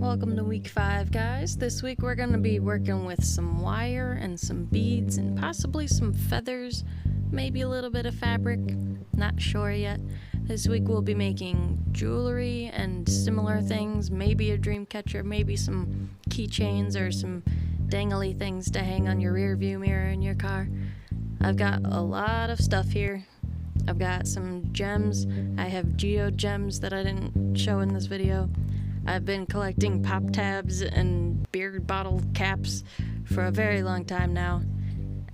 Welcome to week 5, guys. This week we're going to be working with some wire and some beads and possibly some feathers, maybe a little bit of fabric, not sure yet. This week we'll be making jewelry and similar things, maybe a dream catcher, maybe some keychains or some dangly things to hang on your rear view mirror in your car. I've got a lot of stuff here. I've got some gems. I have geo gems that I didn't show in this video. I've been collecting pop tabs and beer bottle caps for a very long time now.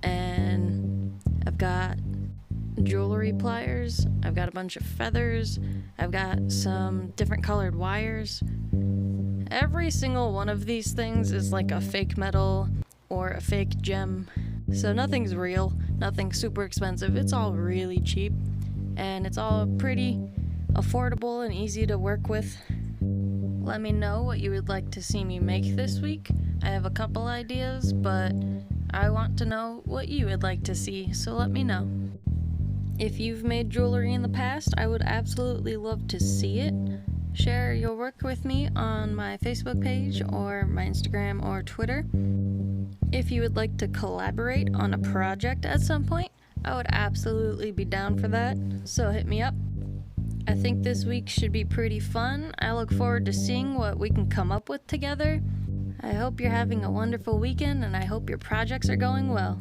And I've got jewelry pliers. I've got a bunch of feathers. I've got some different colored wires. Every single one of these things is like a fake metal or a fake gem. So nothing's real, nothing super expensive. It's all really cheap. And it's all pretty affordable and easy to work with. Let me know what you would like to see me make this week. I have a couple ideas, but I want to know what you would like to see, so let me know. If you've made jewelry in the past, I would absolutely love to see it. Share your work with me on my Facebook page or my Instagram or Twitter. If you would like to collaborate on a project at some point, I would absolutely be down for that, so hit me up. I think this week should be pretty fun. I look forward to seeing what we can come up with together. I hope you're having a wonderful weekend, and I hope your projects are going well.